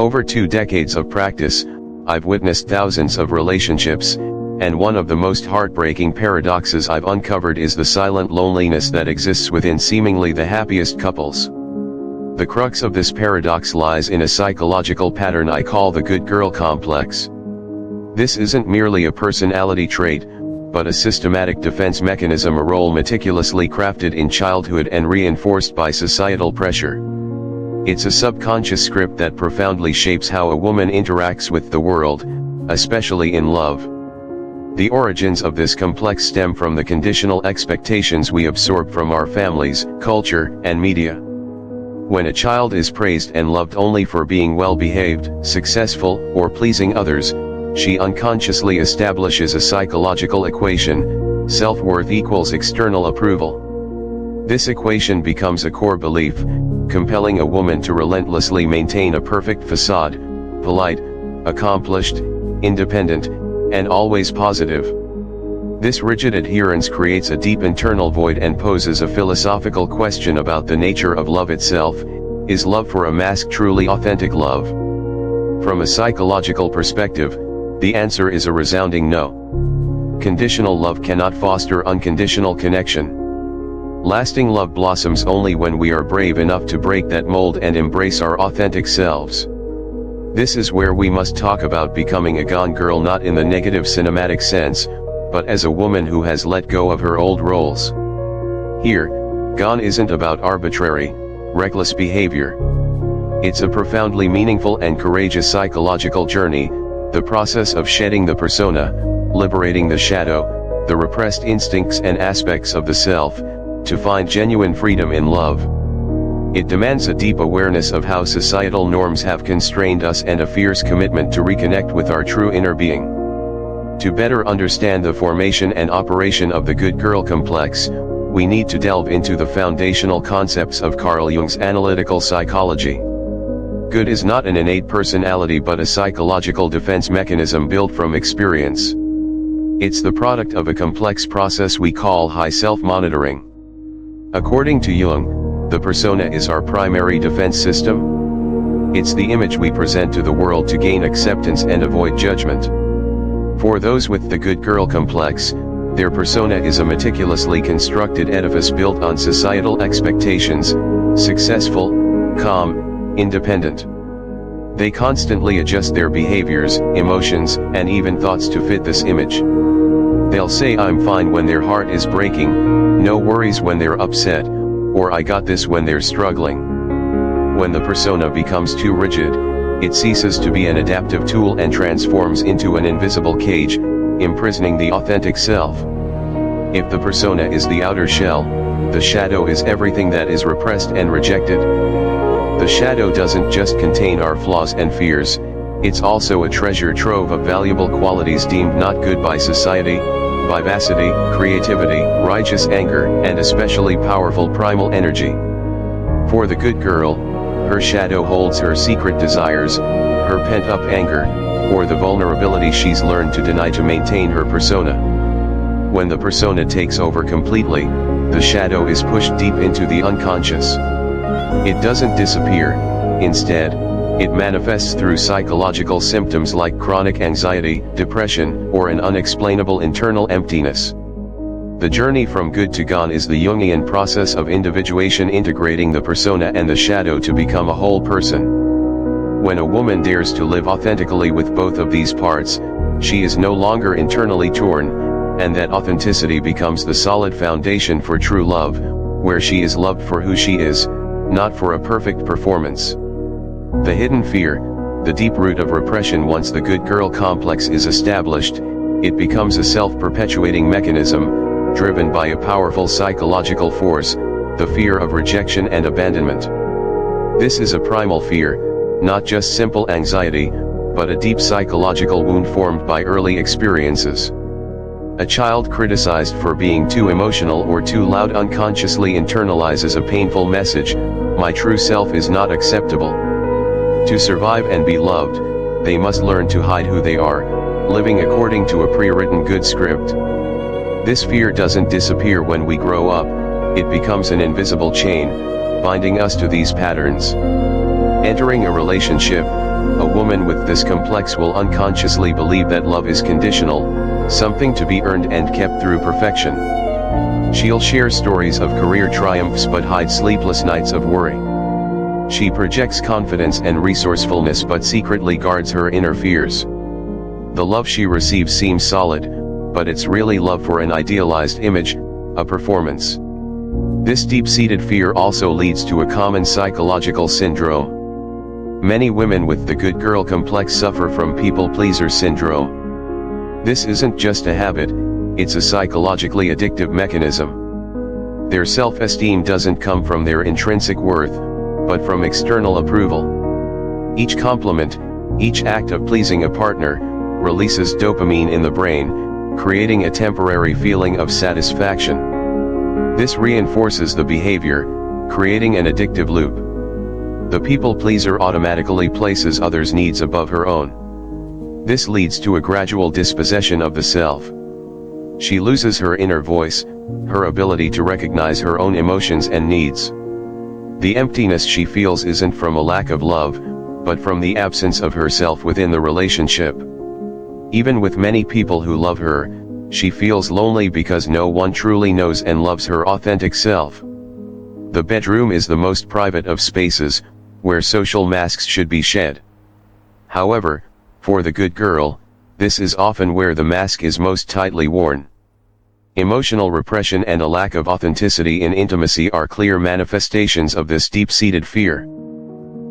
over 2 decades of practice, I've witnessed thousands of relationships, and one of the most heartbreaking paradoxes I've uncovered is the silent loneliness that exists within seemingly the happiest couples. The crux of this paradox lies in a psychological pattern I call the good girl complex. This isn't merely a personality trait, but a systematic defense mechanism, a role meticulously crafted in childhood and reinforced by societal pressure. It's a subconscious script that profoundly shapes how a woman interacts with the world, especially in love. The origins of this complex stem from the conditional expectations we absorb from our families, culture, and media. When a child is praised and loved only for being well-behaved, successful, or pleasing others, she unconsciously establishes a psychological equation: self-worth equals external approval. This equation becomes a core belief, compelling a woman to relentlessly maintain a perfect facade: polite, accomplished, independent, and always positive. This rigid adherence creates a deep internal void and poses a philosophical question about the nature of love itself. Is love for a mask truly authentic love? From a psychological perspective, the answer is a resounding no. Conditional love cannot foster unconditional connection. Lasting love blossoms only when we are brave enough to break that mold and embrace our authentic selves. This is where we must talk about becoming a gone girl, not in the negative cinematic sense, but as a woman who has let go of her old roles. Here, gone isn't about arbitrary, reckless behavior. It's a profoundly meaningful and courageous psychological journey, the process of shedding the persona, liberating the shadow, the repressed instincts and aspects of the self, to find genuine freedom in love. It demands a deep awareness of how societal norms have constrained us and a fierce commitment to reconnect with our true inner being. To better understand the formation and operation of the good girl complex, we need to delve into the foundational concepts of Carl Jung's analytical psychology. Good is not an innate personality but a psychological defense mechanism built from experience. It's the product of a complex process we call high self-monitoring. According to Jung, the persona is our primary defense system. It's the image we present to the world to gain acceptance and avoid judgment. For those with the good girl complex, their persona is a meticulously constructed edifice built on societal expectations: successful, calm, independent. They constantly adjust their behaviors, emotions, and even thoughts to fit this image. They'll say "I'm fine" when their heart is breaking, "no worries" when they're upset, or "I got this" when they're struggling. When the persona becomes too rigid, it ceases to be an adaptive tool and transforms into an invisible cage, imprisoning the authentic self. If the persona is the outer shell, the shadow is everything that is repressed and rejected. The shadow doesn't just contain our flaws and fears, it's also a treasure trove of valuable qualities deemed not good by society: vivacity, creativity, righteous anger, and especially powerful primal energy. For the good girl, her shadow holds her secret desires, her pent-up anger, or the vulnerability she's learned to deny to maintain her persona. When the persona takes over completely, the shadow is pushed deep into the unconscious. It doesn't disappear; instead, it manifests through psychological symptoms like chronic anxiety, depression, or an unexplainable internal emptiness. The journey from good to gone is the Jungian process of individuation, integrating the persona and the shadow to become a whole person. When a woman dares to live authentically with both of these parts, she is no longer internally torn, and that authenticity becomes the solid foundation for true love, where she is loved for who she is, not for a perfect performance. The hidden fear, the deep root of repression. Once the good girl complex is established, it becomes a self-perpetuating mechanism, driven by a powerful psychological force: the fear of rejection and abandonment. This is a primal fear, not just simple anxiety, but a deep psychological wound formed by early experiences. A child criticized for being too emotional or too loud unconsciously internalizes a painful message: my true self is not acceptable. To survive and be loved, they must learn to hide who they are, living according to a pre-written good script. This fear doesn't disappear when we grow up, it becomes an invisible chain, binding us to these patterns. Entering a relationship, A woman with this complex will unconsciously believe that love is conditional, something to be earned and kept through perfection. She'll share stories of career triumphs but hide sleepless nights of worry. She projects confidence and resourcefulness but secretly guards her inner fears. The love she receives seems solid, but it's really love for an idealized image, a performance. This deep-seated fear also leads to a common psychological syndrome. Many women with the good girl complex suffer from people-pleaser syndrome. This isn't just a habit, it's a psychologically addictive mechanism. Their self-esteem doesn't come from their intrinsic worth, but from external approval. Each compliment, each act of pleasing a partner, releases dopamine in the brain, creating a temporary feeling of satisfaction. This reinforces the behavior, creating an addictive loop. The people-pleaser automatically places others' needs above her own. This leads to a gradual dispossession of the self. She loses her inner voice, her ability to recognize her own emotions and needs. The emptiness she feels isn't from a lack of love, but from the absence of herself within the relationship. Even with many people who love her, she feels lonely because no one truly knows and loves her authentic self. The bedroom is the most private of spaces, where social masks should be shed. However, for the good girl, this is often where the mask is most tightly worn. Emotional repression and a lack of authenticity in intimacy are clear manifestations of this deep-seated fear.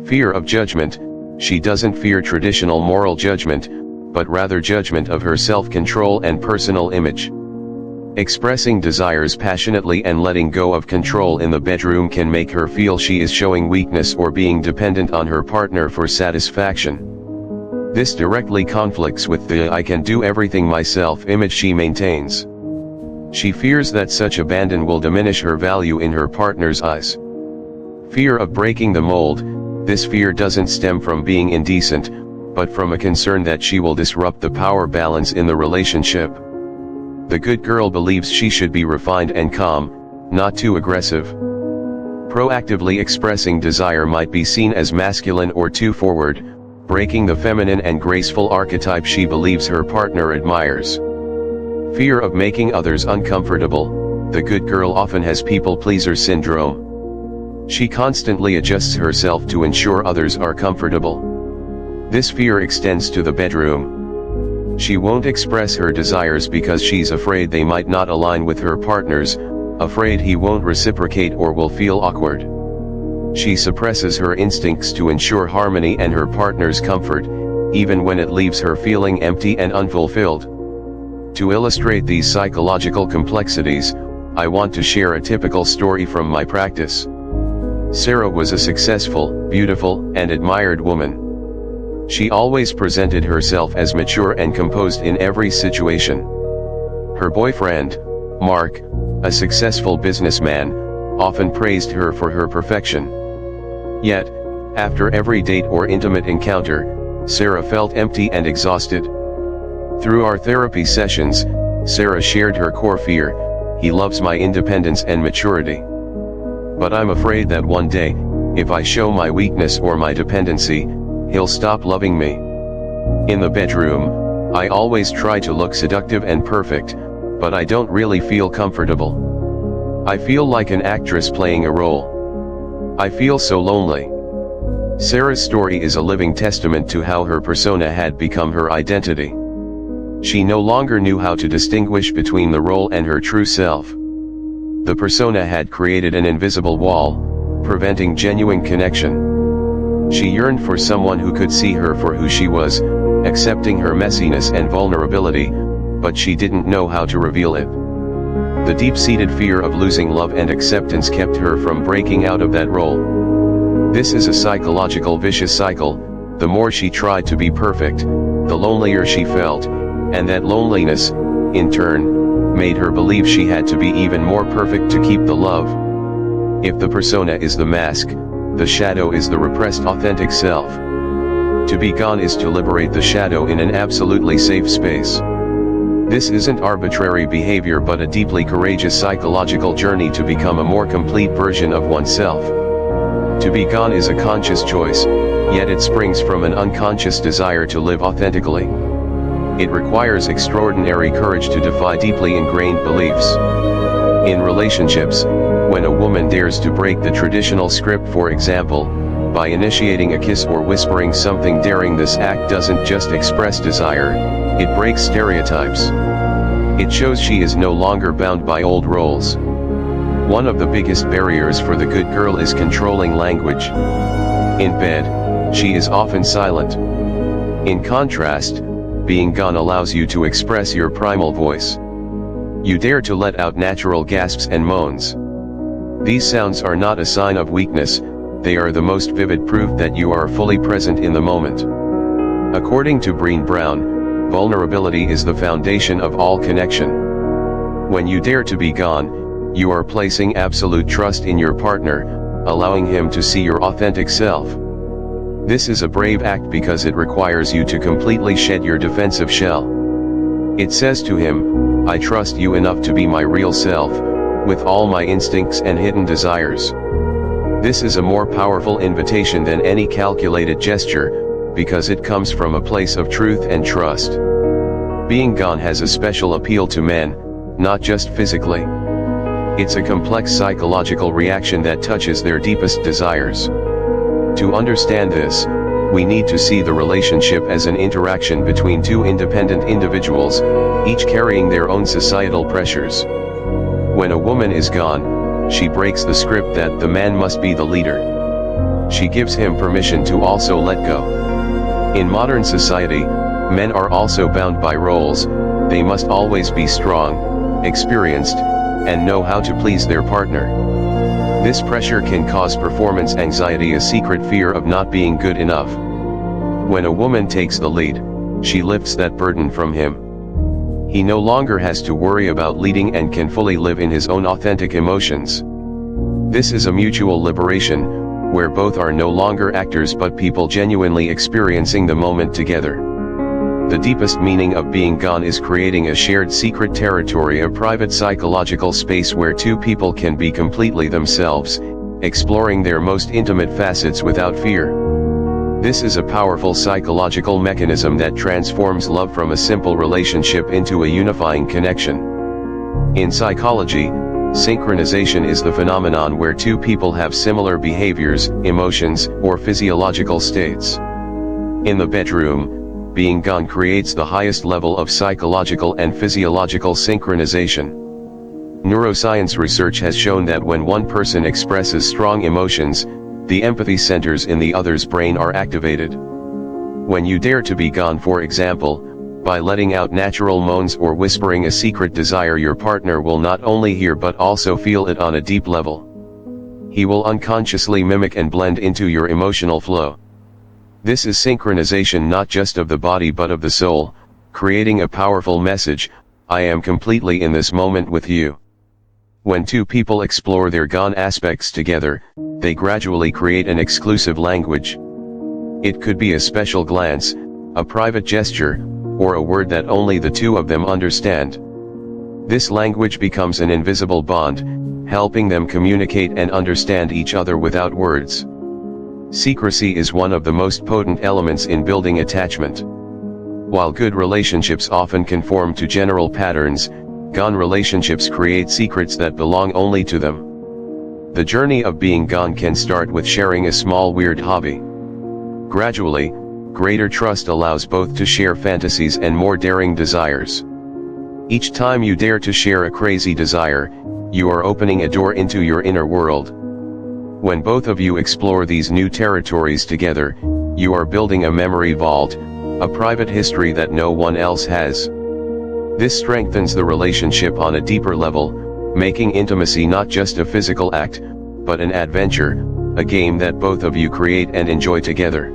Fear of judgment. She doesn't fear traditional moral judgment, but rather judgment of her self-control and personal image. Expressing desires passionately and letting go of control in the bedroom can make her feel she is showing weakness or being dependent on her partner for satisfaction. This directly conflicts with the "I can do everything myself" image she maintains. She fears that such abandon will diminish her value in her partner's eyes. Fear of breaking the mold. This fear doesn't stem from being indecent, but from a concern that she will disrupt the power balance in the relationship. The good girl believes she should be refined and calm, not too aggressive. Proactively expressing desire might be seen as masculine or too forward, breaking the feminine and graceful archetype she believes her partner admires. Fear of making others uncomfortable. The good girl often has people-pleaser syndrome. She constantly adjusts herself to ensure others are comfortable. This fear extends to the bedroom. She won't express her desires because she's afraid they might not align with her partner's, afraid he won't reciprocate or will feel awkward. She suppresses her instincts to ensure harmony and her partner's comfort, even when it leaves her feeling empty and unfulfilled. To illustrate these psychological complexities, I want to share a typical story from my practice. Sarah was a successful, beautiful, and admired woman. She always presented herself as mature and composed in every situation. Her boyfriend, Mark, a successful businessman, often praised her for her perfection. Yet, after every date or intimate encounter, Sarah felt empty and exhausted. Through our therapy sessions, Sarah shared her core fear: he loves my independence and maturity. But I'm afraid that one day, if I show my weakness or my dependency, he'll stop loving me. In the bedroom, I always try to look seductive and perfect, but I don't really feel comfortable. I feel like an actress playing a role. I feel so lonely. Sarah's story is a living testament to how her persona had become her identity. She no longer knew how to distinguish between the role and her true self. The persona had created an invisible wall, preventing genuine connection. She yearned for someone who could see her for who she was, accepting her messiness and vulnerability, but she didn't know how to reveal it. The deep-seated fear of losing love and acceptance kept her from breaking out of that role. This is a psychological vicious cycle. The more she tried to be perfect, the lonelier she felt, and that loneliness, in turn, made her believe she had to be even more perfect to keep the love. If the persona is the mask, the shadow is the repressed authentic self. To be gone is to liberate the shadow in an absolutely safe space. This isn't arbitrary behavior but a deeply courageous psychological journey to become a more complete version of oneself. To be gone is a conscious choice, yet it springs from an unconscious desire to live authentically. It requires extraordinary courage to defy deeply ingrained beliefs. In relationships, when a woman dares to break the traditional script, for example, by initiating a kiss or whispering something daring, this act doesn't just express desire, it breaks stereotypes. It shows she is no longer bound by old roles. One of the biggest barriers for the good girl is controlling language. In bed, she is often silent. In contrast, being gone allows you to express your primal voice. You dare to let out natural gasps and moans. These sounds are not a sign of weakness, they are the most vivid proof that you are fully present in the moment. According to Brené Brown, vulnerability is the foundation of all connection. When you dare to be gone, you are placing absolute trust in your partner, allowing him to see your authentic self. This is a brave act because it requires you to completely shed your defensive shell. It says to him, I trust you enough to be my real self, with all my instincts and hidden desires. This is a more powerful invitation than any calculated gesture, because it comes from a place of truth and trust. Being gone has a special appeal to men, not just physically. It's a complex psychological reaction that touches their deepest desires. To understand this, we need to see the relationship as an interaction between two independent individuals, each carrying their own societal pressures. When a woman is gone, she breaks the script that the man must be the leader. She gives him permission to also let go. In modern society, men are also bound by roles. They must always be strong, experienced, and know how to please their partner. This pressure can cause performance anxiety, a secret fear of not being good enough. When a woman takes the lead, she lifts that burden from him. He no longer has to worry about leading and can fully live in his own authentic emotions. This is a mutual liberation, where both are no longer actors but people genuinely experiencing the moment together. The deepest meaning of being gone is creating a shared secret territory, a private psychological space where two people can be completely themselves, exploring their most intimate facets without fear. This is a powerful psychological mechanism that transforms love from a simple relationship into a unifying connection. In psychology, synchronization is the phenomenon where two people have similar behaviors, emotions, or physiological states. In the bedroom, being gone creates the highest level of psychological and physiological synchronization. Neuroscience research has shown that when one person expresses strong emotions, the empathy centers in the other's brain are activated. When you dare to be gone, for example, by letting out natural moans or whispering a secret desire, your partner will not only hear but also feel it on a deep level. He will unconsciously mimic and blend into your emotional flow. This is synchronization not just of the body but of the soul, creating a powerful message: I am completely in this moment with you. When two people explore their gone aspects together, they gradually create an exclusive language. It could be a special glance, a private gesture, or a word that only the two of them understand. This language becomes an invisible bond, helping them communicate and understand each other without words. Secrecy is one of the most potent elements in building attachment. While good relationships often conform to general patterns, gone relationships create secrets that belong only to them. The journey of being gone can start with sharing a small weird hobby. Gradually, greater trust allows both to share fantasies and more daring desires. Each time you dare to share a crazy desire, you are opening a door into your inner world. When both of you explore these new territories together, you are building a memory vault, a private history that no one else has. This strengthens the relationship on a deeper level, making intimacy not just a physical act, but an adventure, a game that both of you create and enjoy together.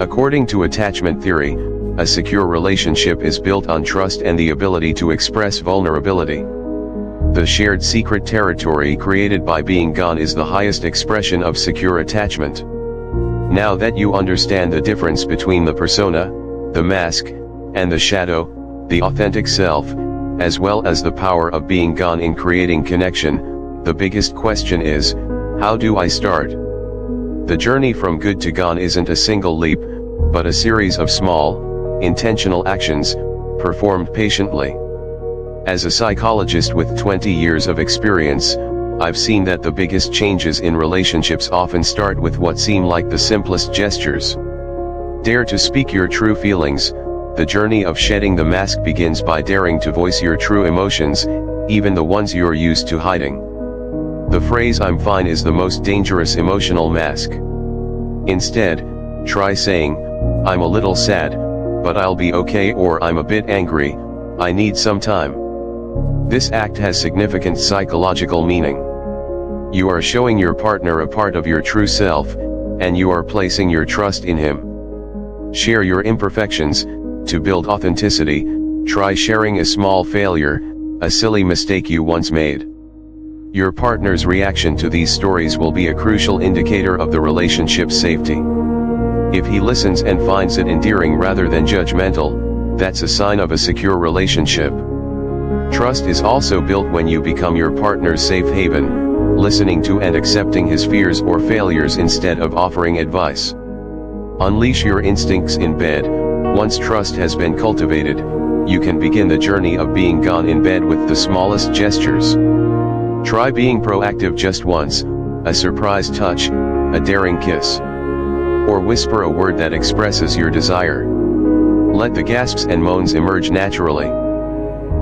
According to attachment theory, a secure relationship is built on trust and the ability to express vulnerability. The shared secret territory created by being gone is the highest expression of secure attachment. Now that you understand the difference between the persona, the mask, and the shadow, the authentic self, as well as the power of being gone in creating connection, the biggest question is, how do I start? The journey from good to gone isn't a single leap, but a series of small, intentional actions, performed patiently. As a psychologist with 20 years of experience, I've seen that the biggest changes in relationships often start with what seem like the simplest gestures. Dare to speak your true feelings. The journey of shedding the mask begins by daring to voice your true emotions, even the ones you're used to hiding. The phrase "I'm fine" is the most dangerous emotional mask. Instead, try saying, "I'm a little sad, but I'll be okay," or "I'm a bit angry, I need some time." This act has significant psychological meaning. You are showing your partner a part of your true self, and you are placing your trust in him. Share your imperfections. To build authenticity, try sharing a small failure, a silly mistake you once made. Your partner's reaction to these stories will be a crucial indicator of the relationship's safety. If he listens and finds it endearing rather than judgmental, that's a sign of a secure relationship. Trust is also built when you become your partner's safe haven, listening to and accepting his fears or failures instead of offering advice. Unleash your instincts in bed. Once trust has been cultivated, you can begin the journey of being gone in bed with the smallest gestures. Try being proactive just once, a surprise touch, a daring kiss, or whisper a word that expresses your desire. Let the gasps and moans emerge naturally.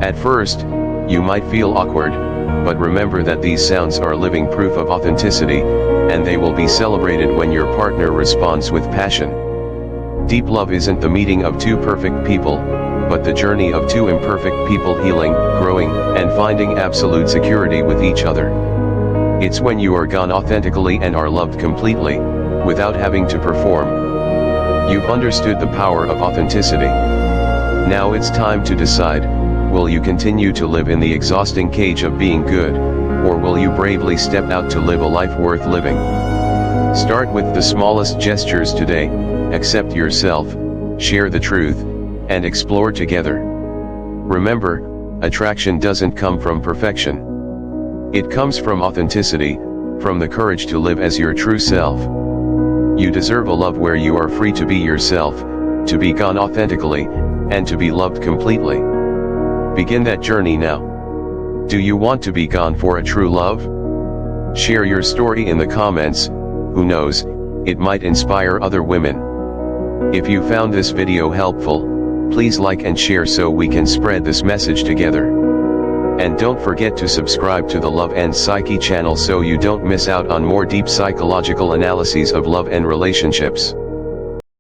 At first, you might feel awkward, but remember that these sounds are living proof of authenticity, and they will be celebrated when your partner responds with passion. Deep love isn't the meeting of two perfect people, but the journey of two imperfect people healing, growing, and finding absolute security with each other. It's when you are gone authentically and are loved completely, without having to perform. You've understood the power of authenticity. Now it's time to decide, will you continue to live in the exhausting cage of being good, or will you bravely step out to live a life worth living? Start with the smallest gestures today, accept yourself, share the truth, and explore together. Remember, attraction doesn't come from perfection. It comes from authenticity, from the courage to live as your true self. You deserve a love where you are free to be yourself, to be gone authentically, and to be loved completely. Begin that journey now. Do you want to be gone for a true love? Share your story in the comments. Who knows, it might inspire other women. If you found this video helpful, please like and share so we can spread this message together. And don't forget to subscribe to the Love and Psyche channel so you don't miss out on more deep psychological analyses of love and relationships.